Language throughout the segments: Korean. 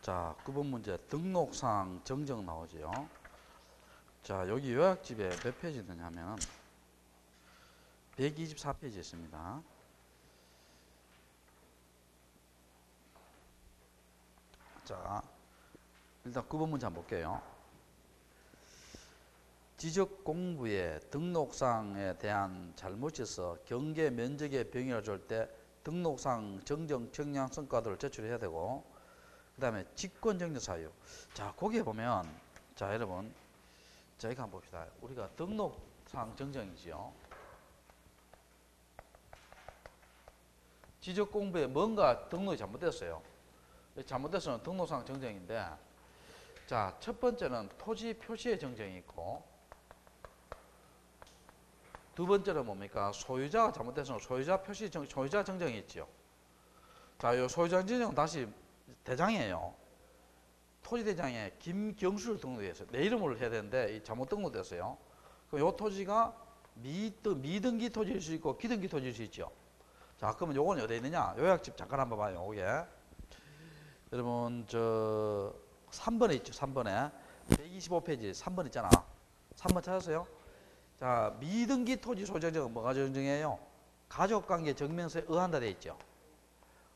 자, 9번 문제 등록상 정정 나오죠. 자, 여기 요약집에 몇 페이지 되냐면 124페이지 있습니다. 자, 일단 9번 문제 한번 볼게요. 지적 공부에 등록상에 대한 잘못이 있어 경계 면적의 병이라 줄 때 등록상 정정 청량 성과들을 제출해야 되고, 그 다음에 직권 정정 사유. 자, 거기에 보면, 자, 여러분, 저희가 한번 봅시다. 우리가 등록상 정정이지요. 지적 공부에 뭔가 등록이 잘못됐어요. 잘못됐으면 등록상 정정인데, 자, 첫 번째는 토지 표시의 정정이 있고, 두 번째는 뭡니까? 소유자가 잘못됐으면 소유자 표시 소유자 정정이 있죠. 자, 요 소유자 정정 다시 대장이에요. 토지 대장에 김경수를 등록했어요. 내 이름으로 해야 되는데 잘못 등록됐어요. 그럼 요 토지가 미등기 토지일 수 있고 기등기 토지일 수 있죠. 자, 그러면 요건 어디에 있느냐? 요약집 잠깐 한번 봐요. 이게 여러분 저 3번에 있죠. 3번에 125페이지 3번 있잖아. 3번 찾았어요? 자, 미등기 토지 소유자 정정은 뭐가 정정이에요? 가족관계 증명서에 의한다 돼 있죠.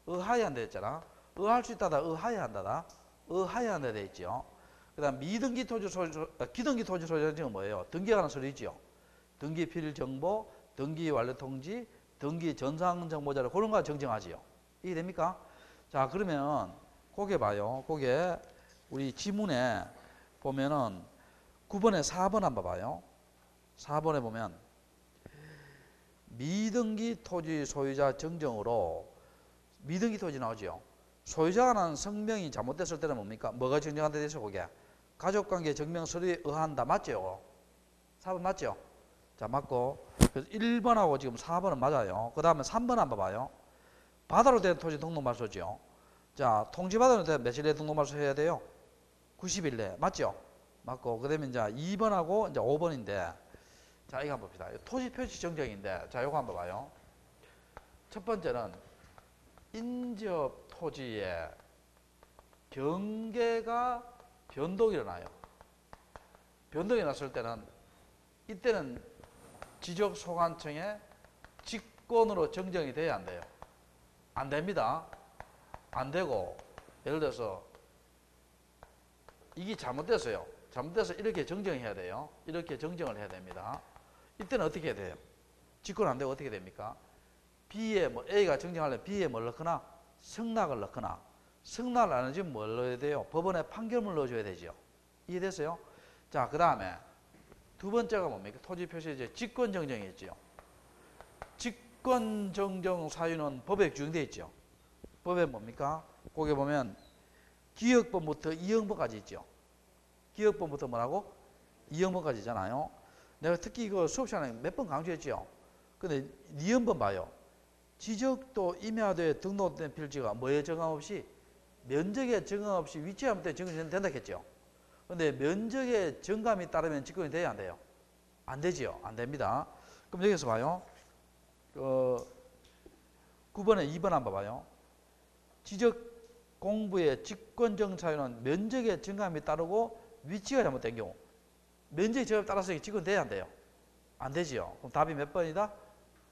의하에 한다 했잖아. 의할 수 있다다, 의하에 한다다. 의하에 한다 돼 있죠. 그 다음 미등기 토지 기등기 토지 소유자 정정은 뭐예요? 등기에 관한 서류이죠. 등기 필일 정보, 등기 완료 통지, 등기 전상 정보자료 그런 거 정정하지요. 이해됩니까? 자, 그러면 거기에 봐요. 거기에 우리 지문에 보면은 9번에 4번 한번 봐요. 4번에 보면 미등기 토지 소유자 정정으로 미등기 토지 나오죠. 소유자가 난 성명이 잘못됐을 때는 뭡니까? 뭐가 정정한다 돼서 거기에 가족관계 증명 서류에 의한다. 맞죠? 4번 맞죠? 자, 맞고. 그래서 1번하고 지금 4번은 맞아요. 그 다음에 3번 한번 봐요. 바다로 된 토지 등록말소죠. 자, 통지바다로 된 며칠 내에 등록말소 해야 돼요? 90일 내. 맞죠? 맞고. 그 다음에 이제 2번하고 이제 5번인데, 자, 이거 한번 봅시다. 토지 표시 정정인데, 자, 이거 한번 봐요. 첫 번째는 인접 토지에 경계가 변동이 일어나요. 변동이 났을 때는 이때는 지적소관청에 직권으로 정정이 돼야 안 돼요? 안 됩니다. 안 되고, 예를 들어서 이게 잘못됐어요. 잘못돼서 이렇게 정정해야 돼요. 이렇게 정정을 해야 됩니다. 이때는 어떻게 해야 돼요? 직권 안 되고 어떻게 됩니까? B에 뭐 A가 정정하려면 B에 뭘 넣거나 승낙을 넣거나, 승낙을 안 해주면 뭘 넣어야 돼요? 법원에 판결문을 넣어줘야 되죠. 이해됐어요? 자, 그 다음에 두 번째가 뭡니까? 토지 표시에 이제 직권 정정이 있죠. 직권 정정 사유는 법에 규정되어 있죠. 법에 뭡니까? 거기 보면 기역법부터 이형법까지 있죠. 기역법부터 뭐라고? 이형법까지 있잖아요. 내가 특히 이거 수업 시간에 몇 번 강조했죠. 근데 이형법 봐요. 지적도 임야도에 등록된 필지가 뭐에 정함 없이, 면적에 정함 없이 위치함 때 정정이 된다 했죠. 근데 면적에 정감이 따르면 직권이 돼야 안 돼요? 안 되지요. 안 됩니다. 그럼 여기서 봐요. 9번에 2번 한번 봐요. 지적 공부의 직권정 사유는 면적의 정감이 따르고 위치가 잘못된 경우, 면적의 정감에 따라서 직권이 돼야 안 돼요? 안 되지요. 그럼 답이 몇 번이다?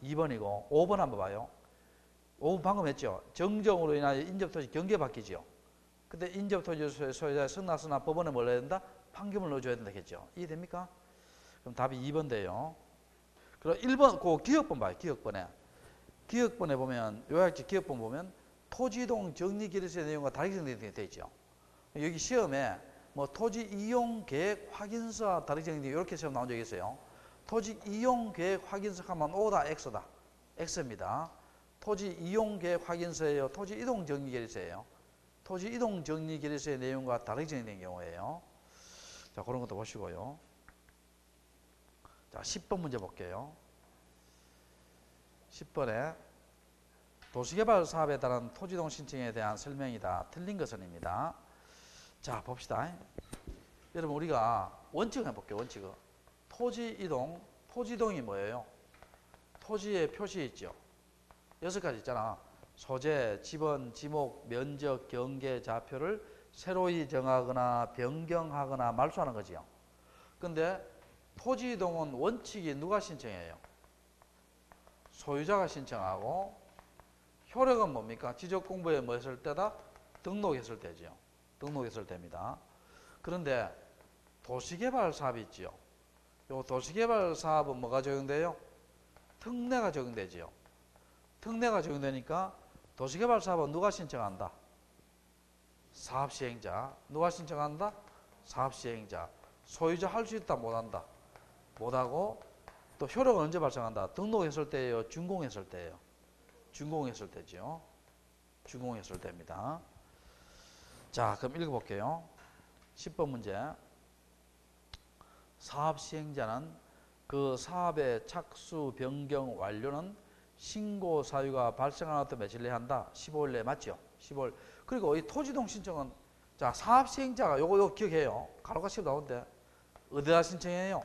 2번이고 5번 한번 봐요. 5번 방금 했죠. 정정으로 인하여 인접토지 경계 바뀌죠. 근데 인접토지 소유자의 승낙서나 법원에 뭘 해야 된다? 판결을 넣어줘야 된다 했죠. 이해됩니까? 그럼 답이 2번 돼요. 그럼 1번, 그 기역본 봐요. 기역본에 보면, 요약지 기역본 보면 토지이동 정리기록서의 내용과 다르게 정리되어 있죠. 여기 시험에 뭐 토지 이용 계획 확인서와 다르게 정리되어 이렇게 시험 나온 적이 있어요. 토지 이용 계획 확인서 하면 O다, X다. X입니다. 토지 이용 계획 확인서예요. 토지 이동 정리 계획서예요. 토지 이동 정리 계획서의 내용과 다르게 정리된 경우에요. 자, 그런 것도 보시고요. 자, 10번 문제 볼게요. 10번에 도시개발 사업에 따른 토지이동 신청에 대한 설명이다. 틀린 것은입니다. 자, 봅시다. 여러분, 우리가 원칙을 해볼게요. 원칙을. 토지이동이 뭐예요? 토지의 표시 있죠. 6가지 있잖아. 소재, 지번, 지목, 면적, 경계, 좌표를 새로이 정하거나 변경하거나 말소하는 거지요. 근데 토지 이동은 원칙이 누가 신청해요? 소유자가 신청하고, 효력은 뭡니까? 지적공부에 뭐 했을 때다? 등록했을 때지요. 등록했을 때입니다. 그런데 도시개발 사업이 있지요. 요 도시개발 사업은 뭐가 적용돼요? 특례가 적용되지요. 특례가 적용되니까 도시개발 사업은 누가 신청한다? 사업시행자. 누가 신청한다? 사업시행자. 소유자 할 수 있다 못한다? 못하고, 또 효력은 언제 발생한다? 등록했을 때예요? 준공했을 때예요? 준공했을 때죠. 준공했을 때입니다. 자, 그럼 읽어볼게요. 10번 문제. 사업시행자는 그 사업의 착수, 변경, 완료는 신고 사유가 발생한 것도 며칠 내에 한다? 15일 내에 맞죠? 15일. 그리고 이 토지이동 신청은, 자, 사업시행자가 요거 기억해요. 가로가 시험 나오는데 어디다 신청해요?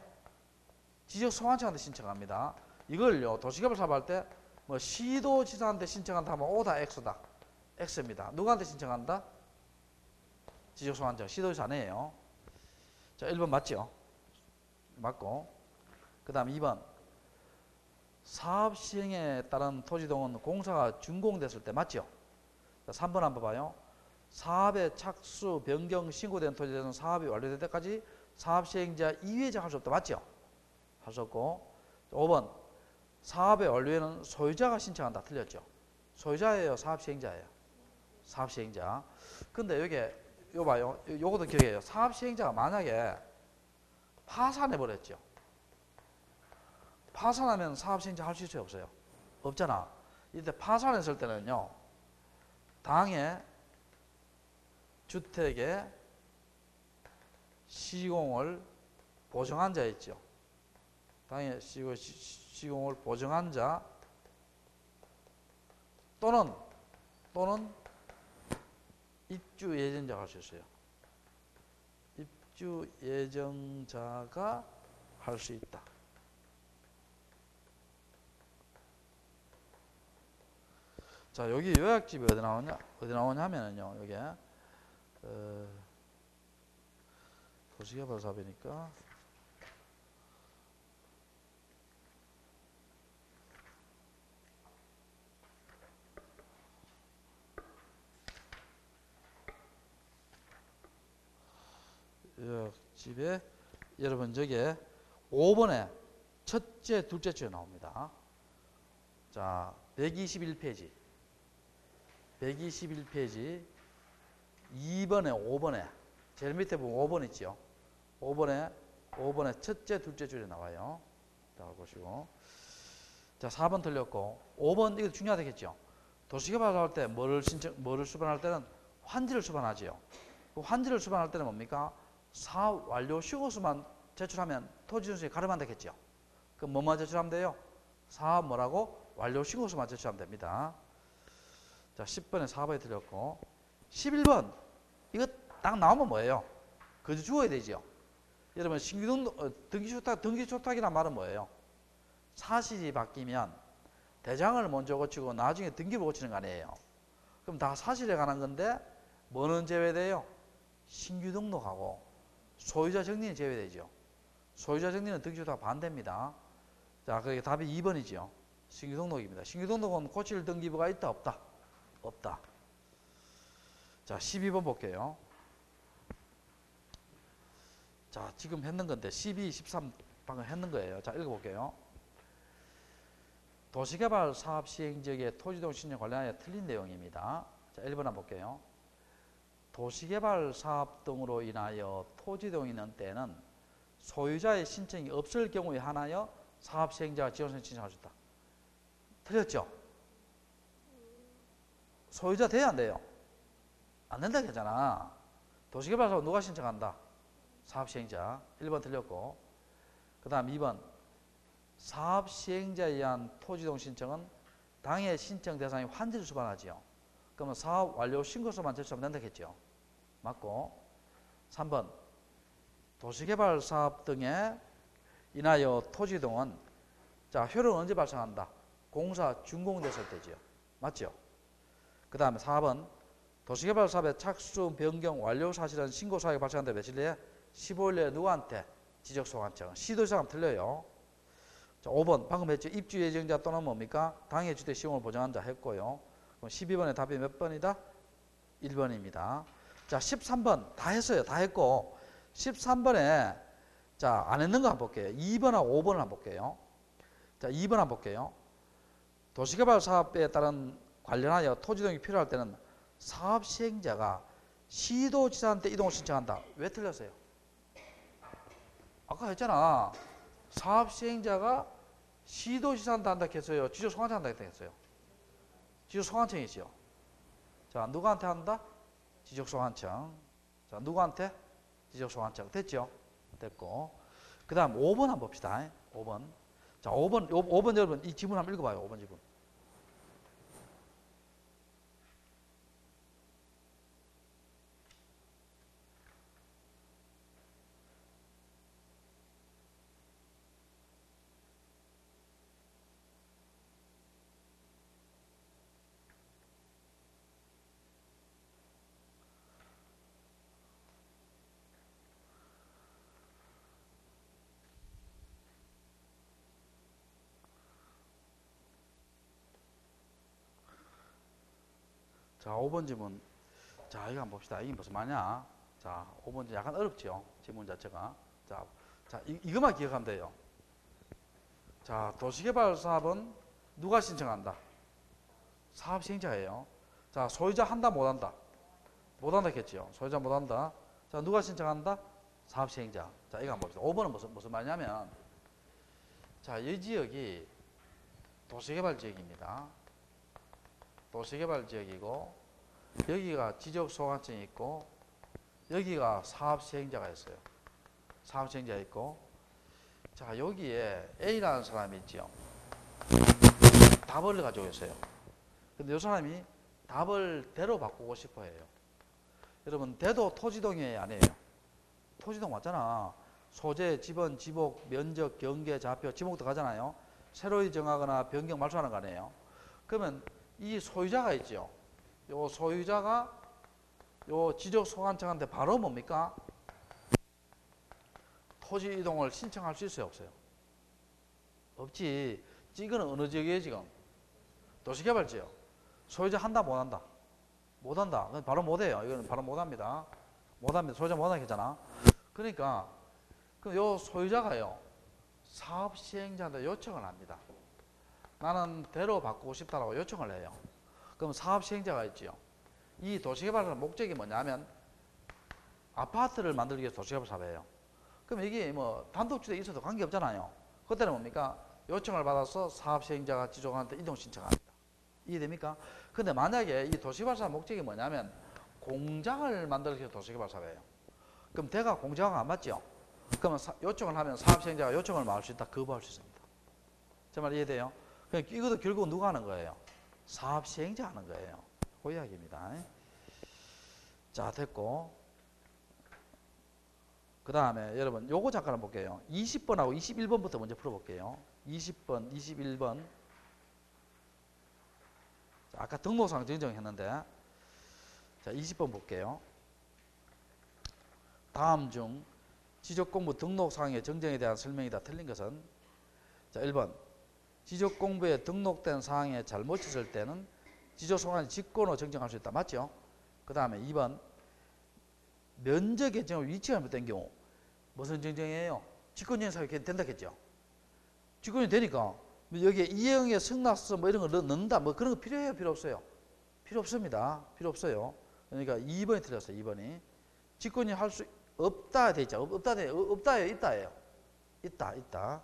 지적소관청한테 신청합니다. 이걸요, 도시개발 사업할 때 뭐 시도지사한테 신청한다 하면 O다 X다? X입니다. 누구한테 신청한다? 지적소관청. 시도지사 아니에요. 자, 1번 맞죠? 맞고, 그 다음 2번. 사업 시행에 따른 토지이동은 공사가 준공됐을 때 맞죠? 자, 3번 한번 봐요. 사업의 착수, 변경, 신고된 토지에 대해서는 사업이 완료될 때까지 사업 시행자 이외자 할 수 없다. 맞죠? 할 수 없고. 5번. 사업의 완료에는 소유자가 신청한다. 틀렸죠? 소유자예요? 사업 시행자예요? 사업 시행자. 근데 여기 요 봐요. 요것도 기억해요. 사업 시행자가 만약에 파산해 버렸죠. 파산하면 사업 시행자 할 수 있어요? 없어요? 없잖아. 이때 파산했을 때는요, 당해 주택의 시공을 보증한 자 있죠. 당해 시공을 보증한 자 또는 입주 예정자가 할 수 있어요. 입주 예정자가 할 수 있다. 자, 여기 요약집이 어디 나오냐? 어디 나오냐 하면은요, 여기 도시개발 사업이니까 요약집에 여러분 저게 5번에 첫째, 둘째 줄에 나옵니다. 자, 121페이지. 121페이지 2번에 5번에 제일 밑에 보면 5번 있죠. 5번에 첫째, 둘째 줄에 나와요. 자, 보시고. 자, 4번 틀렸고 5번 이거 중요하겠죠. 도시개발 할 때 뭐를 수반할 때는 환지를 수반하지요. 그 환지를 수반할 때는 뭡니까? 사업 완료 신고서만 제출하면 토지준수에 가름안 되겠죠. 그럼 뭐만 제출하면 돼요? 사업 뭐라고? 완료 신고서만 제출하면 됩니다. 자, 10번에 4번에 틀렸고 11번 이거 딱 나오면 뭐예요? 거주 주어야 되죠. 여러분 신규 등기초탁이란 말은 뭐예요? 사실이 바뀌면 대장을 먼저 고치고 나중에 등기부 고치는 거 아니에요. 그럼 다 사실에 관한 건데 뭐는 제외돼요? 신규 등록하고 소유자 정리는 제외되죠. 소유자 정리는 등기초탁 반대입니다. 자, 그게 답이 2번이죠. 신규 등록입니다. 신규 등록은 고칠 등기부가 있다 없다? 없다. 자, 12번 볼게요. 자, 지금 했는 건데 12, 13 방금 했는 거예요. 자, 읽어볼게요. 도시개발 사업 시행 지역의 토지이동 신청 관련하여 틀린 내용입니다. 자, 1번 한번 볼게요. 도시개발 사업 등으로 인하여 토지이동이 있는 때는 소유자의 신청이 없을 경우에 한하여 사업 시행자가 지원서 신청할 수 있다. 틀렸죠? 소유자 돼야 안 돼요? 안 된다 했잖아. 도시개발 사업 누가 신청한다? 사업 시행자. 1번 틀렸고. 그 다음 2번. 사업 시행자에 의한 토지이동 신청은 당해 신청 대상이 환지를 수반하지요. 그러면 사업 완료 신고서만 제출하면 된다 했죠. 맞고. 3번. 도시개발 사업 등에 인하여 토지이동은 자, 효력은 언제 발생한다? 공사 준공됐을 때지요. 맞죠? 그 다음에 4번. 도시개발 사업의 착수 변경 완료 사실은 신고 사항이 발생한 데 며칠 내에 15일 내에 누구한테 지적소관청. 시도지사하면 틀려요. 자, 5번 방금 했죠. 입주 예정자 또는 뭡니까? 당해 주택 시공을 보장한 자 했고요. 그럼 12번의 답이 몇 번이다? 1번입니다. 자, 13번 다 했어요. 다 했고 13번에 자, 안 했는 거 한번 볼게요. 2번하고 5번을 한번 볼게요. 자, 2번 한번 볼게요. 도시개발 사업에 따른 관련하여 토지등이 필요할 때는 사업 시행자가 시도지사한테 이동을 신청한다. 왜 틀렸어요? 아까 했잖아. 사업 시행자가 시도지사한테 한다 했어요. 지적소관청한테 한다 했어요. 지적소관청이죠. 자, 누구한테 한다? 지적소관청. 자, 누구한테? 지적소관청. 됐죠? 됐고. 그 다음 5번 한번 봅시다. 5번. 자, 5번 여러분 이 지문 한번 읽어봐요. 5번 지문. 자, 5번 지문. 자, 이거 한번 봅시다. 이게 무슨 말이냐? 자, 5번 지문 약간 어렵죠? 지문 자체가. 자, 이것만 기억하면 돼요. 자, 도시개발 사업은 누가 신청한다? 사업 시행자예요. 자, 소유자 한다, 못 한다? 못 한다 했겠죠? 소유자 못 한다. 자, 누가 신청한다? 사업 시행자. 자, 이거 한번 봅시다. 5번은 무슨 말이냐면, 자, 이 지역이 도시개발 지역입니다. 도시개발 지역이고 여기가 지적소관청이 있고 여기가 사업시행자가 있어요. 사업시행자 있고 자 여기에 A라는 사람이 있죠. 답을 가지고 있어요. 근데 이 사람이 답을 대로 바꾸고 싶어 해요. 여러분 대도 토지동이 아니에요. 토지동 맞잖아. 소재, 지번, 지목, 면적, 경계, 좌표, 지목도 가잖아요. 새로이 정하거나 변경 말소하는 거 아니에요. 그러면 이 소유자가 있죠. 요 소유자가 요 지적소관청한테 바로 뭡니까? 토지 이동을 신청할 수 있어요, 없어요? 없지. 이거는 어느 지역이에요, 지금? 도시개발지역. 소유자 한다, 못 한다? 못 한다. 바로 못 해요. 이거는 바로 못 합니다. 못 합니다. 소유자 못 하겠잖아. 그러니까, 요 소유자가요, 사업 시행자한테 요청을 합니다. 나는 대로 바꾸고 싶다라고 요청을 해요. 그럼 사업 시행자가 있지요. 이 도시개발의 목적이 뭐냐면 아파트를 만들기 위해서 도시개발 사업이에요. 그럼 이게 뭐 단독주택이 있어도 관계없잖아요. 그때는 뭡니까? 요청을 받아서 사업 시행자가 지적한테 이동 신청합니다. 이해됩니까? 근데 만약에 이 도시개발 사업 목적이 뭐냐면 공장을 만들기 위해서 도시개발 사업이에요. 그럼 대가 공장을 안 맞죠? 그러면 요청을 하면 사업 시행자가 요청을 막을 수 있다. 거부할 수 있습니다. 제 말 이해돼요? 그러니까 이것도 결국 누가 하는 거예요? 사업 시행자 하는 거예요. 그 이야기입니다. 자, 됐고. 그 다음에 여러분 요거 잠깐 볼게요. 20번하고 21번부터 먼저 풀어볼게요. 20번, 21번. 자, 아까 등록상 정정했는데 자, 20번 볼게요. 다음 중 지적공부 등록상의 정정에 대한 설명이 다 틀린 것은 자, 1번 지적공부에 등록된 사항에 잘못 있을 때는 지적소관이 직권으로 정정할 수 있다. 맞죠? 그 다음에 2번 면적 결정을 위치가 잘못된 경우 무슨 정정이에요? 직권정지 사유가 된다 했죠? 직권이 되니까 여기에 이행의 승낙서 뭐 이런 거 넣는다 뭐 그런 거 필요해요? 필요 없어요? 필요 없습니다. 필요 없어요. 그러니까 2번이 틀렸어요. 2번이 직권이 할 수 없다 돼 있죠. 없다예요? 있다예요? 있다.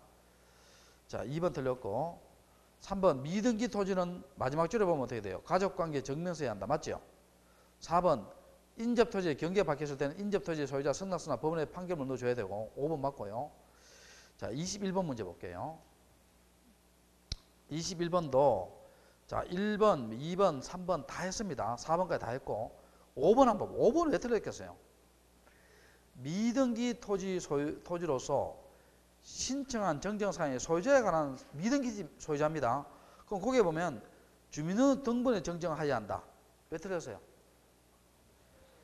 자, 2번 틀렸고 3번 미등기 토지는 마지막 줄에 보면 어떻게 돼요? 가족관계 증명서야 한다. 맞죠? 4번 인접토지의 경계가 바뀌었을 때는 인접토지의 소유자 승낙서나 법원의 판결문을 넣어줘야 되고 5번 맞고요. 자, 21번 문제 볼게요. 21번도 자 1번, 2번, 3번 다 했습니다. 4번까지 다 했고 5번 한번 5번은 왜 틀렸겠어요? 미등기 토지로서 신청한 정정사항의 소유자에 관한 미등기 소유자입니다. 그럼 거기에 보면 주민등본에 정정하여야 한다. 왜 틀렸어요?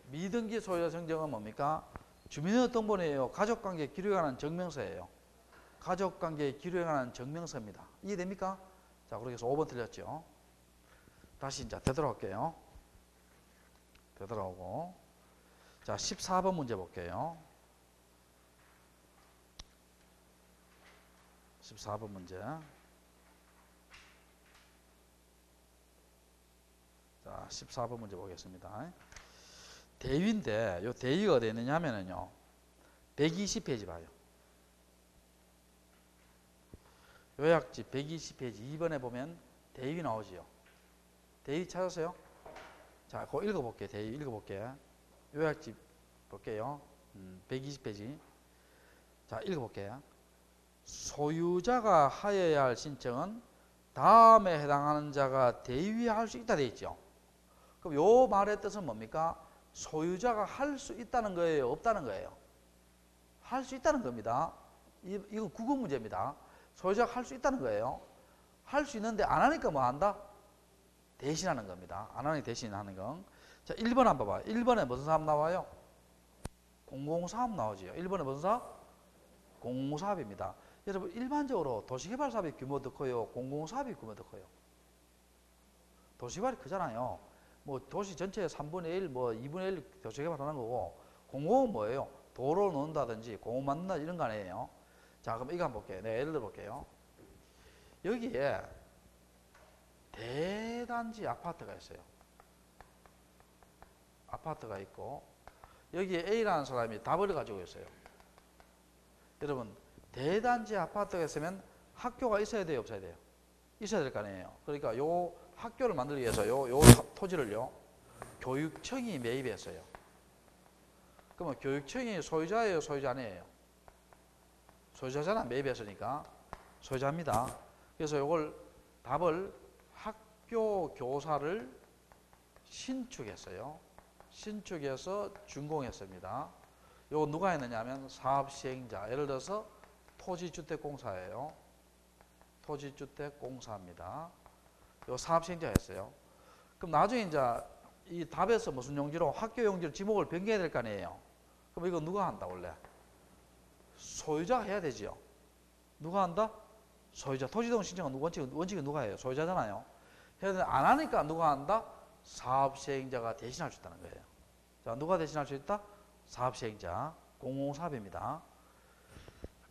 미등기 소유자 정정은 뭡니까? 주민등록번호예요. 가족관계 기록에 관한 증명서예요. 가족관계 기록에 관한 증명서입니다. 이해됩니까? 자, 그렇게 해서 5번 틀렸죠. 다시 이제 되돌아올게요. 되돌아오고. 자, 14번 문제 볼게요. 14번 문제. 자, 14번 문제 보겠습니다. 대위인데, 요 대위가 어디 있느냐 하면은요, 120페이지 봐요. 요약집 120페이지 2번에 보면 대위 나오지요. 대위 찾았어요? 자, 그거 읽어볼게요. 대위 읽어볼게요. 요약집 볼게요. 120페이지. 자, 읽어볼게요. 소유자가 하여야 할 신청은 다음에 해당하는 자가 대위할 수 있다 돼 있죠. 그럼 요 말의 뜻은 뭡니까? 소유자가 할 수 있다는 거예요? 없다는 거예요? 할 수 있다는 겁니다. 이건 국어 문제입니다. 소유자가 할 수 있다는 거예요. 할 수 있는데 안 하니까 뭐 한다? 대신하는 겁니다. 안 하니까 대신하는 거. 자, 1번 한번 봐봐요. 1번에 무슨 사업 나와요? 공공사업 나오지요. 1번에 무슨 사업? 공공사업입니다. 여러분, 일반적으로 도시개발 사업의 규모도 커요? 공공사업의 규모도 커요? 도시개발이 크잖아요. 뭐 도시 전체의 3분의 1, 뭐 2분의 1 도시개발 하는 거고, 공공은 뭐예요? 도로 넣는다든지 공원 만든다 이런 거 아니에요. 자, 그럼 이거 한번 볼게요. 내가 예를 들어 볼게요. 여기에 대단지 아파트가 있어요. 아파트가 있고, 여기에 A라는 사람이 답을 가지고 있어요. 여러분, 대단지 아파트가 있으면 학교가 있어야 돼요, 없어야 돼요? 있어야 될 거 아니에요. 그러니까 요 학교를 만들기 위해서 요 토지를요, 교육청이 매입했어요. 그러면 교육청이 소유자예요, 소유자 아니에요? 소유자잖아. 매입했으니까 소유자입니다. 그래서 요걸 답을 학교 교사를 신축했어요. 신축해서 준공했습니다. 요거 누가 했느냐 하면 사업시행자, 예를 들어서 토지주택공사예요. 토지주택공사입니다. 요 사업시행자가 했어요. 그럼 나중에 이제 이 답에서 무슨 용지로 학교 용지로 지목을 변경해야 될 거 아니에요. 그럼 이거 누가 한다 원래? 소유자가 해야 되지요. 누가 한다? 소유자. 토지동 신청은 원칙은 누가 해요? 소유자잖아요. 해야 되는데 안 하니까 누가 한다? 사업시행자가 대신할 수 있다는 거예요. 자, 누가 대신할 수 있다? 사업시행자. 공공사업입니다.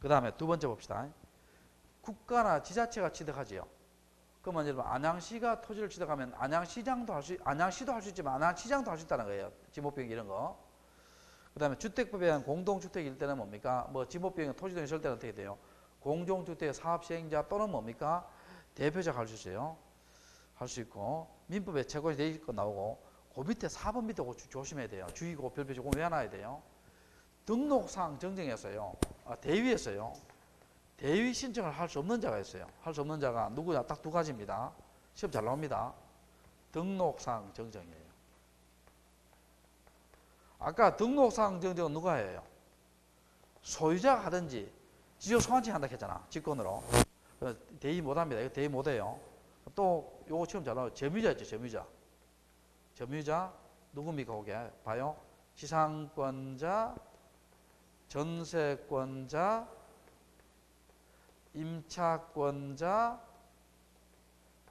그 다음에 두 번째 봅시다. 국가나 지자체가 취득하지요. 그러면 여러분, 안양시가 토지를 취득하면 안양시도 할 수 있지만 안양시장도 할 수 있다는 거예요. 지목비용 이런 거. 그 다음에 주택법에 의한 공동주택일 때는 뭡니까? 뭐 지목비용 토지등이 있을 때는 어떻게 돼요? 공동주택 사업시행자 또는 뭡니까? 대표자가 할 수 있어요. 할 수 있고, 민법에 최고시 대입권 나오고, 그 밑에 4번 밑에 조심해야 돼요. 주의고 별표지고 외워놔야 돼요. 등록상 정정했어요. 대위했어요. 대위 신청을 할 수 없는 자가 있어요. 할 수 없는 자가 누구냐? 딱 두 가지입니다. 시험 잘 나옵니다. 등록상 정정이에요. 아까 등록상 정정은 누가 해요? 소유자가 하든지 지적 소환팅 한다 했잖아. 직권으로. 대위 못합니다. 이거 대위 못해요. 또 요거 시험 잘 나와요. 점유자 있죠. 점유자. 점유자 누굽니까? 그게 봐요. 지상권자, 전세권자, 임차권자,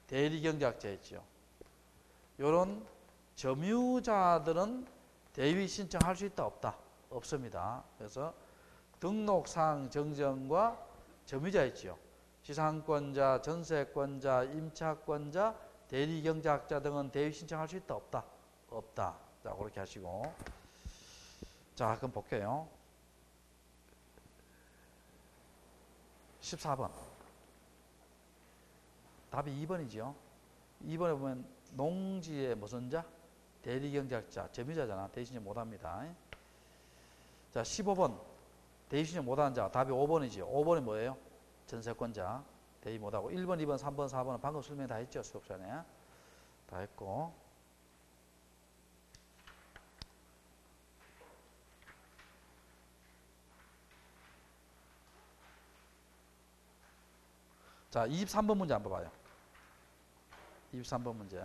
대리경작자 있죠. 요런 점유자들은 대위 신청할 수 있다 없다? 없습니다. 그래서 등록상 정정과 점유자 있죠. 지상권자, 전세권자, 임차권자, 대리경작자 등은 대위 신청할 수 있다 없다? 없다. 자, 그렇게 하시고. 자, 그럼 볼게요. 14번. 답이 2번이죠. 2번에 보면 농지의 무슨 자? 대리경작자, 점유자잖아. 대위 신청 못합니다. 자, 15번. 대위 신청 못하는 자. 답이 5번이죠. 5번이 뭐예요? 전세권자. 대위 못하고. 1번, 2번, 3번, 4번은 방금 설명 다 했죠. 수업 전에. 다 했고. 자, 23번 문제 한번 봐요. 23번 문제.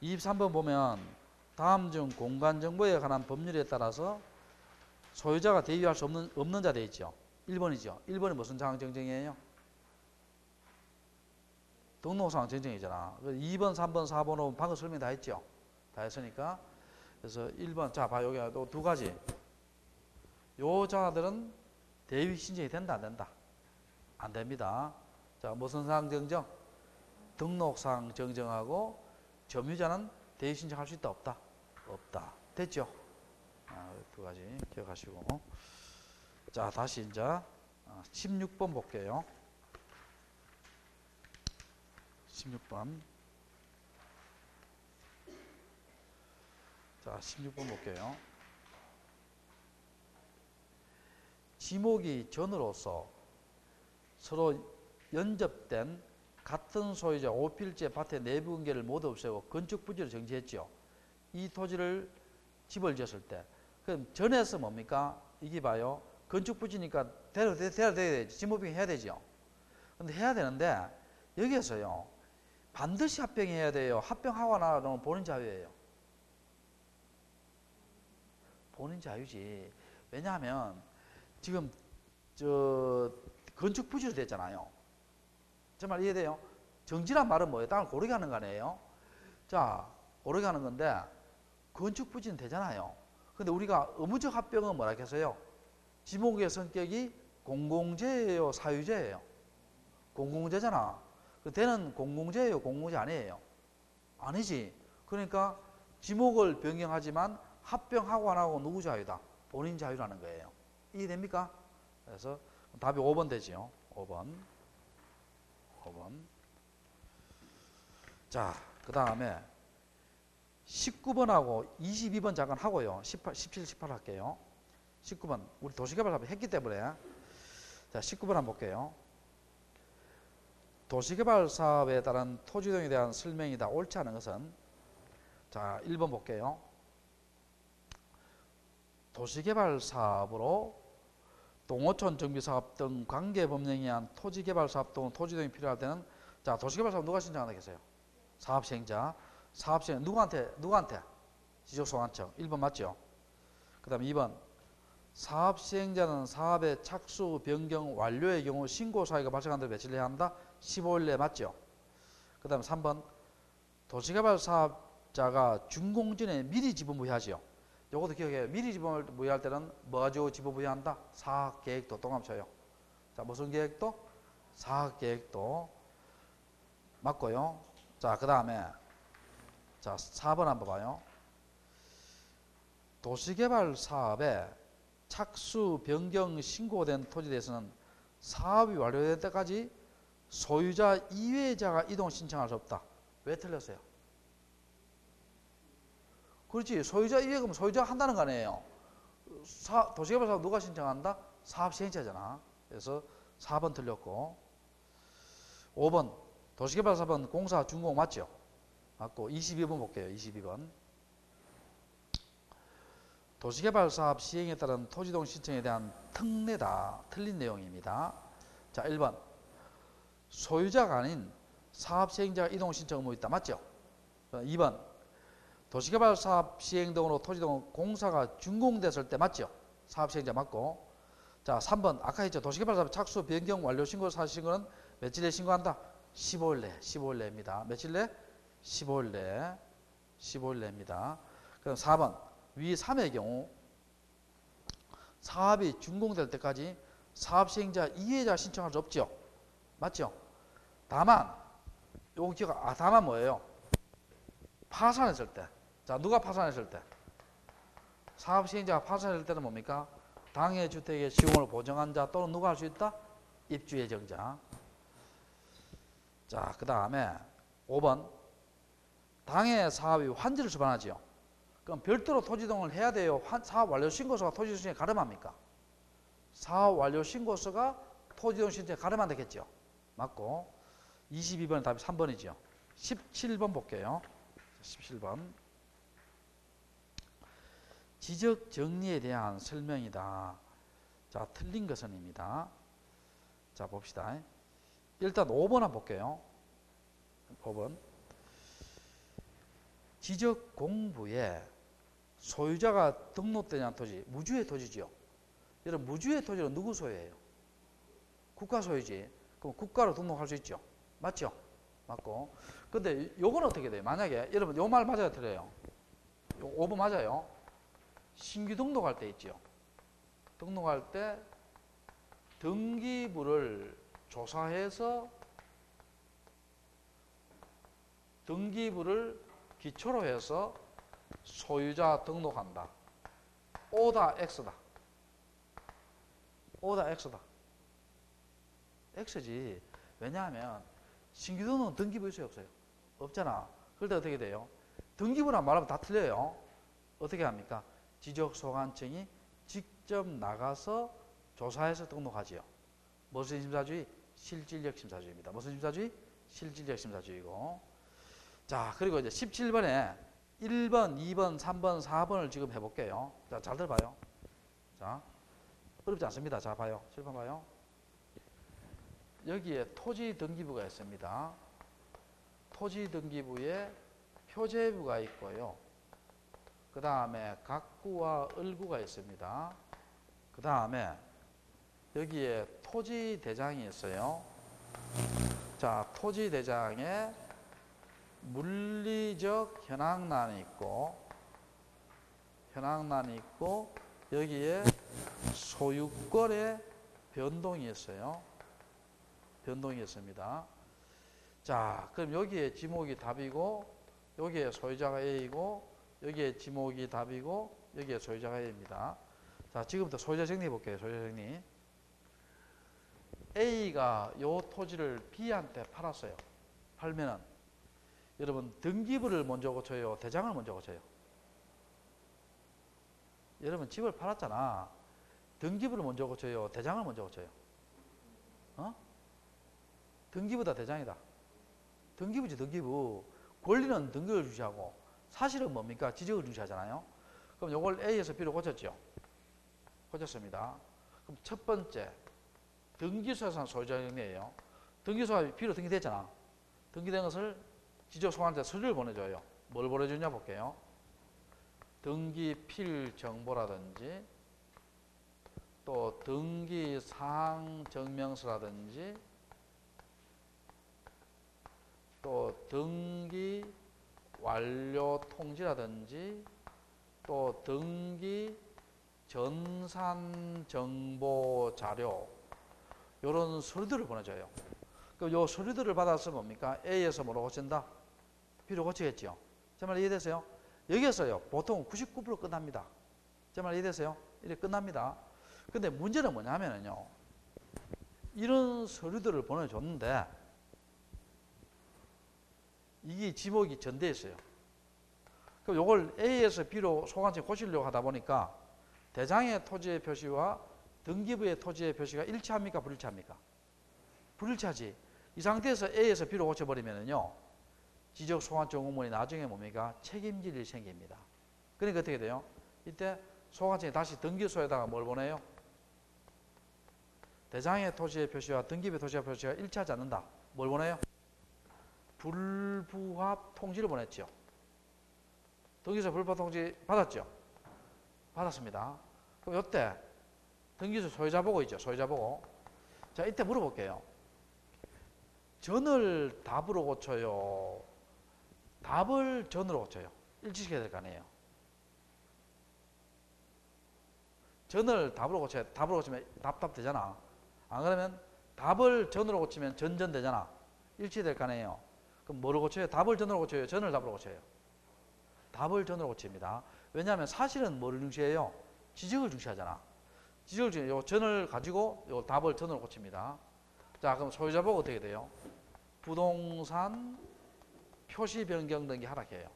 23번 보면 다음 중 공간 정보에 관한 법률에 따라서 소유자가 대위할 수 없는 자 되어 있죠. 1번이죠. 1번이 무슨 상황 정정이에요? 등록상황 정정이잖아. 2번, 3번, 4번, 5번 방금 설명 다 했죠. 다 했으니까. 그래서 1번, 자, 봐, 여기 또 두 가지. 요 자들은 대위 신청이 된다, 안 된다? 안 됩니다. 자, 무슨 상황 정정? 등록상 정정하고 점유자는 대위 신청할 수 있다, 없다? 없다. 됐죠? 두 가지 기억하시고. 자, 다시 이제 16번 볼게요. 16번. 자, 16번 볼게요. 지목이 전으로서 서로 연접된 같은 소유자 5필지의 밭의 내부 관계를 모두 없애고 건축 부지를 정지했죠. 이 토지를 집을 지었을 때 그럼 전에서 뭡니까? 이게 봐요. 건축 부지니까 돼야 되지. 지목빙 해야 되죠. 근데 해야 되는데 여기에서요. 반드시 합병해야 돼요. 합병하고 나면 본인 자유예요. 본인 자유지. 왜냐하면 지금 저 건축 부지로 됐잖아요. 제 말 이해돼요? 정지란 말은 뭐예요? 땅을 고르게 하는 거 아니에요? 자, 고르게 하는 건데 건축 부지는 되잖아요. 근데 우리가 의무적 합병은 뭐라 했어요? 지목의 성격이 공공재예요, 사유재예요? 공공재잖아. 되는 공공재예요, 공공재 아니에요? 아니지. 그러니까 지목을 변경하지만 합병하고 안 하고 누구 자유다? 본인 자유라는 거예요. 이해됩니까? 그래서 답이 5번 되지요. 5번. 자, 그 다음에 19번하고 22번 잠깐 하고요. 17, 18 할게요. 19번. 우리 도시개발 사업 했기 때문에. 자, 19번 한번 볼게요. 도시개발 사업에 따른 토지동에 대한 설명이다. 옳지 않은 것은? 자, 1번 볼게요. 도시개발 사업으로 동호촌 정비사업 등 관계법령에 의한 토지개발 사업 또는 토지동이 필요할 때는 자, 도시개발 사업 누가 신청하나 계세요? 사업시행자. 사업시행 누구한테? 지적소관청. 1번 맞죠? 그 다음에 2번 사업시행자는 사업의 착수, 변경, 완료의 경우 신고 사유가 발생한 대로 며칠 내에 한다? 15일 내에 맞죠? 그 다음에 3번 도시개발 사업자가 준공 전에 미리 지분부여하죠. 요것도 기억해요. 미리 지분부여할 때는 뭐 가지고 지분부여한다? 사업계획도 동감쳐요. 자, 무슨 계획도? 사업계획도 맞고요. 자, 그 다음에 자, 4번 한번 봐요. 도시개발 사업에 착수, 변경, 신고된 토지에 대해서는 사업이 완료될 때까지 소유자 이외자가 이동 신청할 수 없다. 왜 틀렸어요? 그렇지. 소유자 이외가 면 소유자가 한다는 거 아니에요. 도시개발 사업 누가 신청한다? 사업시행자잖아. 그래서 4번 틀렸고 5번 도시개발 사업은 공사 준공 맞죠? 맞고 22번 볼게요. 22번 도시개발 사업 시행에 따른 토지동 신청에 대한 특례다. 틀린 내용입니다. 자, 1번 소유자가 아닌 사업 시행자가 이동 신청 의무 있다. 맞죠? 2번 도시개발 사업 시행 등으로 토지동 공사가 준공됐을 때 맞죠? 사업 시행자 맞고. 자, 3번 아까 했죠. 도시개발 사업 착수, 변경, 완료 신고 사실 신고는 며칠에 신고한다? 15일 내입니다. 며칠 내? 15일 내입니다. 그럼 4번 위 3의 경우 사업이 준공될 때까지 사업 시행자 이해자 신청할 수 없죠. 맞죠? 다만 요거 기억 다만 뭐예요? 파산했을 때. 자, 누가 파산했을 때? 사업 시행자가 파산했을 때는 뭡니까? 당해 주택의 시공을 보정한 자 또는 누가 할 수 있다? 입주 예정자. 자, 그 다음에 5번 당해 사업이 환지를 수반하지요. 그럼 별도로 토지동을 해야 돼요? 사업 완료 신고서가 토지동 신청에 가름합니까? 사업 완료 신고서가 토지동 신청에 가름한다겠죠? 맞고 22번은 답이 3번이죠. 17번 볼게요. 17번 지적 정리에 대한 설명이다. 자, 틀린 것은입니다. 자, 봅시다. 일단 5번 한번 볼게요. 5번 지적 공부에 소유자가 등록되지 않은 토지, 무주의 토지죠. 여러분, 무주의 토지는 누구 소유예요? 국가 소유지. 그럼 국가로 등록할 수 있죠. 맞죠? 맞고. 근데 요건 어떻게 돼요? 만약에 여러분 요 말 맞아요, 틀려요? 요 5번 맞아요. 신규 등록할 때 있죠. 등록할 때 등기부를 조사해서 등기부를 기초로 해서 소유자 등록한다. O다 X다. O다 X다. X지. 왜냐하면 신규 등록은 등기부 있어요, 없어요? 없잖아. 그럴 때 어떻게 돼요? 등기부란 말하면 다 틀려요. 어떻게 합니까? 지적소관청이 직접 나가서 조사해서 등록하지요. 무슨 심사주의? 실질적 심사주의입니다. 무슨 심사주의? 실질적 심사주의고. 자, 그리고 이제 17번에 1번, 2번, 3번, 4번을 지금 해볼게요. 자, 잘 들어봐요. 자, 어렵지 않습니다. 자, 봐요. 7번 봐요. 여기에 토지 등기부가 있습니다. 토지 등기부에 표제부가 있고요. 그 다음에 각구와 을구가 있습니다. 그 다음에 여기에 토지 대장이 있어요. 자, 토지 대장에 물리적 현황란이 있고 여기에 소유권의 변동이 있어요. 변동이 있습니다. 자, 그럼 여기에 지목이 답이고 여기에 소유자가 A이고 여기에 지목이 답이고 여기에 소유자가 A입니다. 자, 지금부터 소유자 정리해 볼게요. 소유자 정리. A가 요 토지를 B한테 팔았어요. 팔면은 여러분 등기부를 먼저 고쳐요? 대장을 먼저 고쳐요? 여러분 집을 팔았잖아. 등기부를 먼저 고쳐요? 대장을 먼저 고쳐요? 어? 등기부다 대장이다. 등기부지 등기부. 권리는 등기를 중시하고 사실은 뭡니까? 지적을 중시하잖아요. 그럼 요걸 A에서 B로 고쳤죠? 고쳤습니다. 그럼 첫 번째 등기소에서 소유자 정리예요. 등기소가 B로 등기됐잖아. 등기된 것을 지적소관한테 서류를 보내줘요. 뭘 보내주냐 볼게요. 등기필 정보라든지 또 등기사항 증명서라든지 또 등기 완료 통지라든지 또 등기 전산 정보 자료 이런 서류들을 보내줘요. 그럼 요 서류들을 받아서 뭡니까? A에서 뭐로 고친다? B로 고치겠죠. 제 말 이해되세요? 여기에서요. 보통 99% 끝납니다. 제 말 이해되세요? 이렇게 끝납니다. 근데 문제는 뭐냐면요. 이런 서류들을 보내줬는데 이게 지목이 전돼 있어요. 그럼 요걸 A에서 B로 소관청이 고치려고 하다 보니까 대장의 토지의 표시와 등기부의 토지의 표시가 일치합니까? 불일치합니까? 불일치하지. 이 상태에서 A에서 B로 고쳐버리면요. 지적소관청 공무원이 나중에 뭡니까? 책임질 일이 생깁니다. 그러니까 어떻게 돼요? 이때 소관청이 다시 등기소에다가 뭘 보내요? 대장의 토지의 표시와 등기부의 토지의 표시가 일치하지 않는다. 뭘 보내요? 불부합 통지를 보냈죠. 등기소 불부합 통지 받았죠? 받았습니다. 그럼 이때 등기소 소유자 보고 있죠. 소유자 보고. 자, 이때 물어볼게요. 전을 답으로 고쳐요? 답을 전으로 고쳐요? 일치시켜야 될 거 아니에요. 전을 답으로 고쳐야 답으로 고치면 답 되잖아. 안 그러면 답을 전으로 고치면 전전 되잖아. 일치될 거 아니에요. 그럼 뭐를 고쳐요? 답을 전으로 고쳐요? 전을 답으로 고쳐요? 답을 전으로 고칩니다. 왜냐하면 사실은 뭐를 중시해요? 지적을 중시하잖아. 지적을 중시, 요 전을 가지고 요 답을 전으로 고칩니다. 자, 그럼 소유자 보고 어떻게 돼요? 부동산 표시 변경 등기 허락해요.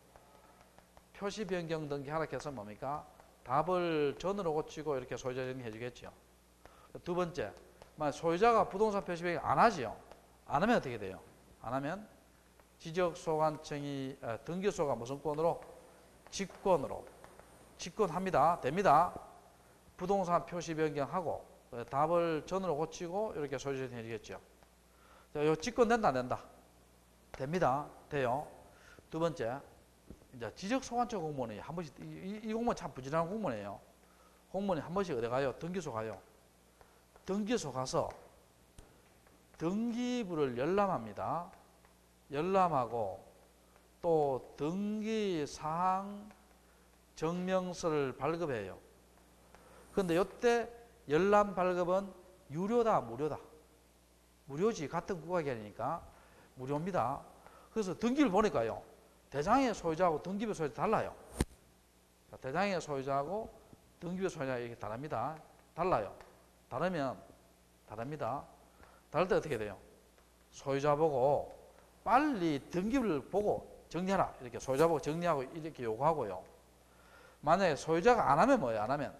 표시 변경 등기 허락해서 뭡니까? 답을 전으로 고치고 이렇게 소유자 정리해 주겠죠. 두 번째, 만약 소유자가 부동산 표시 변경 안 하지요. 안 하면 어떻게 돼요? 안 하면 지적소관청이 등기소가 무슨 권으로? 직권으로 직권합니다. 됩니다. 부동산 표시 변경하고 답을 전으로 고치고 이렇게 소유자 정리해 주겠죠. 자, 요 직권 된다 안 된다? 됩니다. 돼요. 두 번째, 이제 지적소관청 공무원이 한 번씩 이 공무원 참 부지런한 공무원이에요. 공무원이 한 번씩 어디 가요? 등기소 가요. 등기소 가서 등기부를 열람합니다. 열람하고 또 등기사항 증명서를 발급해요. 그런데 이때 열람 발급은 유료다, 무료다? 무료지. 같은 국가기관이니까 무료입니다. 그래서 등기를 보니까요. 대장의 소유자하고 등기부 소유자 달라요. 대장의 소유자하고 등기부 소유자 이렇게 다릅니다. 달라요. 다릅니다. 다를 때 어떻게 돼요? 소유자 보고 빨리 등기부를 보고 정리하라. 이렇게 소유자 보고 정리하고 이렇게 요구하고요. 만약에 소유자가 안 하면 뭐예요? 안 하면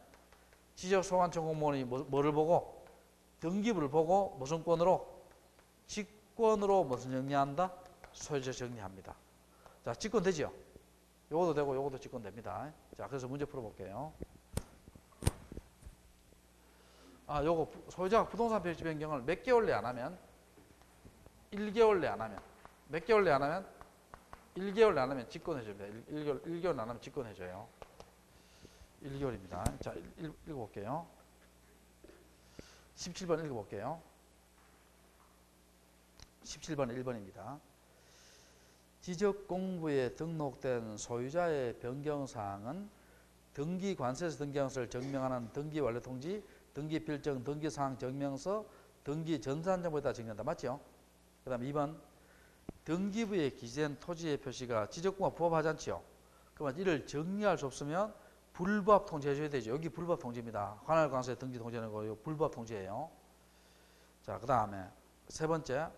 지적소관청 공무원이 뭐를 보고? 등기부를 보고 무슨 권으로? 직권으로 무슨 정리한다? 소유자 정리합니다. 자, 직권 되죠? 요것도 되고 요것도 직권 됩니다. 자, 그래서 문제 풀어볼게요. 요거 소유자가 부동산 표시 변경을 몇 개월 내에 안 하면 1개월 내에 안 하면 몇 개월 내에 안 하면 1개월 내에 안 하면 직권해줍니다. 1개월 안 하면 직권해줘요. 1개월입니다. 자, 읽어볼게요. 17번 읽어볼게요. 17번 1번입니다. 지적공부에 등록된 소유자의 변경사항은 등기관세에서 등기한 것을 증명하는 등기완료통지, 등기필증, 등기사항 증명서, 등기전산정보에다 정리한다. 맞죠? 그 다음 2번 등기부에 기재된 토지의 표시가 지적공부와 부합하지 않지요. 그러면 이를 정리할 수 없으면 불부합 통지해줘야 되죠. 여기 불부합 통지입니다. 관할관세 등기 통지하는 거요. 불부합 통지예요. 자, 그 다음에 세 번째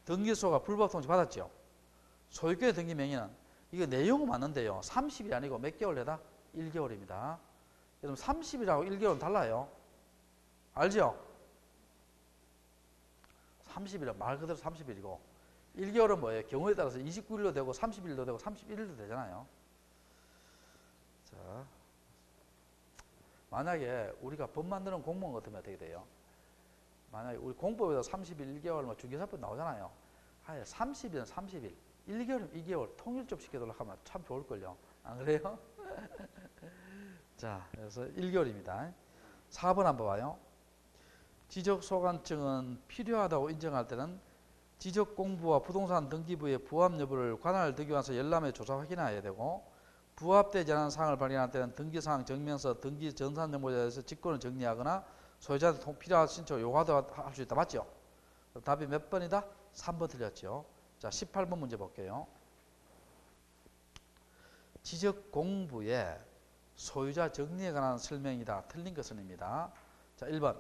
등기소가 불부합 통지 받았죠. 소유권의 등기 명의는 이게 내용은 맞는데요. 30일이 아니고 몇 개월 내다? 1개월입니다. 여러분 30일하고 1개월은 달라요. 알죠? 30일은 말 그대로 30일이고 1개월은 뭐예요? 경우에 따라서 29일로 되고 30일도 되고 31일도 되잖아요. 자, 만약에 우리가 법 만드는 공무원 같으면 어떻게 돼요? 만약에 우리 공법에서 30일, 1개월, 뭐 중개사법 나오잖아요. 30일은 30일, 1개월이면 2개월 통일 좀 시켜달라고 하면 참 좋을걸요. 안 그래요? 자, 그래서 1개월입니다. 4번 한번 봐요. 지적소관증은 필요하다고 인정할 때는 지적공부와 부동산 등기부의 부합 여부를 관할 등기관서 열람에 조사 확인해야 되고 부합되지 않은 사항을 발견할 때는 등기사항 증명서, 등기전산정보에 대해서 직권을 정리하거나 소유자한테 필요한 신청을 요구하도록 할 수 있다. 맞죠? 답이 몇 번이다? 3번 틀렸죠. 자, 18번 문제 볼게요. 지적공부에 소유자 정리에 관한 설명이다. 틀린 것은입니다. 자, 1번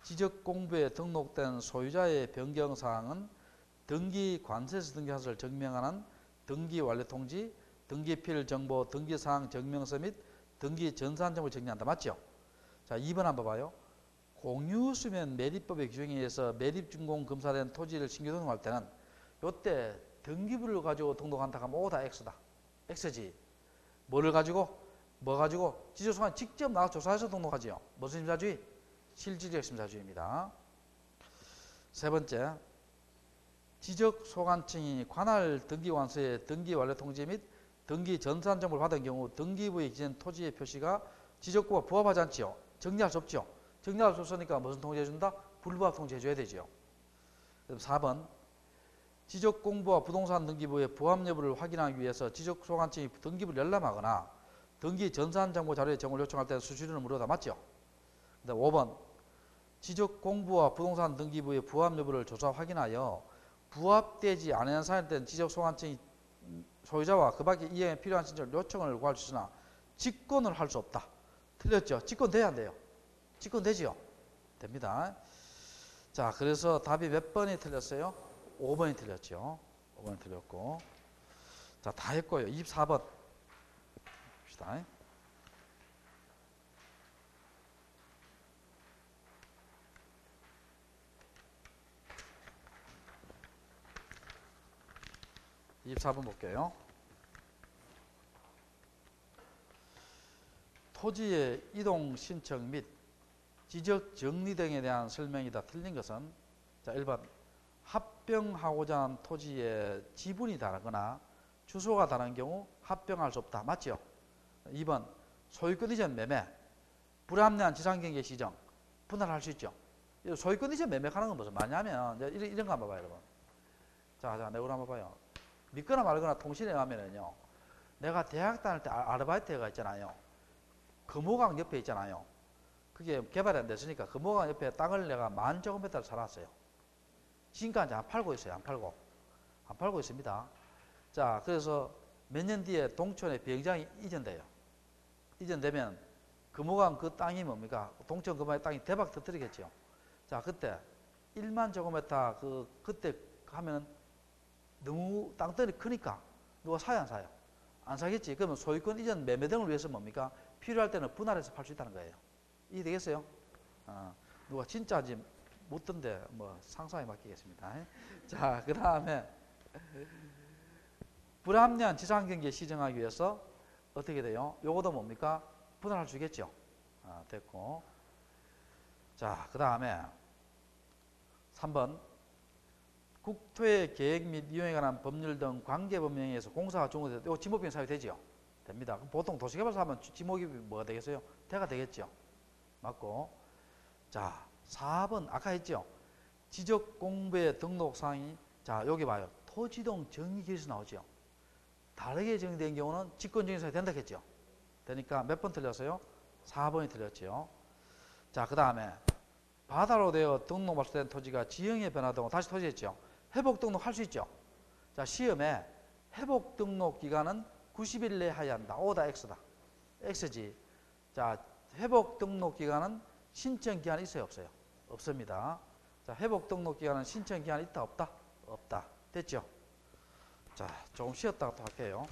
지적공부에 등록된 소유자의 변경사항은 등기관세에서 등기한 것을 증명하는 등기완료통지, 등기필정보, 등기사항 증명서 및 등기전산정보를 정리한다. 맞죠? 자, 2번 한번 봐요. 공유수면 매립법의 규정에 의해서 매립준공검사된 토지를 신규 등록할 때는 이때 등기부를 가지고 등록한다 하면 오다 X다. X지. 뭐를 가지고? 뭐 가지고? 지적소관 직접 나가서 조사해서 등록하지요. 무슨 심사주의? 실질적 심사주의입니다. 세 번째, 지적소관청이 관할 등기관서의 등기완료통지 및 등기전산정보를 받은 경우 등기부에 기재된 토지의 표시가 지적구와 부합하지 않지요. 정리할 수 없죠. 정리할 수 없으니까 무슨 통지해준다? 불부합 통지해줘야 되죠. 4번, 지적공부와 부동산 등기부의 부합 여부를 확인하기 위해서 지적소관청이 등기부를 열람하거나 등기전산정보 자료의 제공을 요청할 때는 수수료는 무료다. 맞죠? 5번, 지적공부와 부동산 등기부의 부합 여부를 조사 확인하여 부합되지 않은 사안일 때는 지적소관청이 소유자와 그 밖에 이행에 필요한 신청을 요청을 구할 수 있으나 직권을 할 수 없다. 틀렸죠? 직권 돼야 안 돼요? 직권 되지요? 됩니다. 자, 그래서 답이 몇 번이 틀렸어요? 5번이 틀렸죠. 5번이 틀렸고. 자, 다 했고요. 24번. 봅시다. (24번) 볼게요. 토지의 이동 신청 및 지적 정리 등에 대한 설명이다. 틀린 것은 자, 1번 합병하고자 하는 토지의 지분이 다르거나 주소가 다른 경우 합병할 수 없다. 맞죠? 2번 소유권 이전 매매 불합리한 지상경계 시정 분할할 수 있죠. 소유권 이전 매매하는 건 무슨 말이냐면 이런 거 한번 봐봐요, 여러분. 자, 내가 한번 봐요. 믿거나 말거나 통신에 가면은요, 내가 대학 다닐 때 아르바이트가 있잖아요. 금호강 옆에 있잖아요. 그게 개발이 안 됐으니까 금호강 옆에 땅을 내가 10,000제곱미터를 살았어요. 지금까지 안 팔고 있어요. 안 팔고 있습니다. 자, 그래서 몇 년 뒤에 동촌에 비행장이 이전돼요. 이전되면 금호강 그 땅이 뭡니까? 동천 금호의 땅이 대박 터뜨리겠죠. 자, 그때 1만 제곱미터 그때 하면 너무 땅덩이 크니까 누가 사요, 안 사요? 안 사겠지. 그러면 소유권 이전 매매 등을 위해서 뭡니까? 필요할 때는 분할해서 팔 수 있다는 거예요. 이해되겠어요? 누가 진짜인지 묻던데 뭐 상상에 맡기겠습니다. 자, 그 다음에 불합리한 지상경계 시정하기 위해서 어떻게 돼요? 요것도 뭡니까? 분할할 수 있겠죠. 됐고. 자, 그 다음에 3번 국토의 계획 및 이용에 관한 법률 등 관계법령에 의해서 공사가 종료되면 이거 지목비용 사유되죠? 됩니다. 그럼 보통 도시개발사 하면 지목이 뭐가 되겠어요? 대가 되겠죠? 맞고. 자, 4번 아까 했죠? 지적공부의 등록사항이 자, 여기 봐요. 토지동 정의기에서 나오죠? 다르게 정의된 경우는 직권정의사유 된다 했죠? 되니까 몇 번 틀렸어요? 4번이 틀렸죠. 자, 그 다음에 바다로 되어 등록 말소된 토지가 지형의 변화 등 다시 토지했죠. 회복 등록 할 수 있죠. 자, 시험에 회복 등록 기간은 90일 내에 해야 한다. O다 X다. X지. 자, 회복 등록 기간은 신청 기한이 있어요, 없어요? 없습니다. 자, 회복 등록 기간은 신청 기한이 있다, 없다? 없다. 됐죠? 자, 조금 쉬었다가 또 할게요.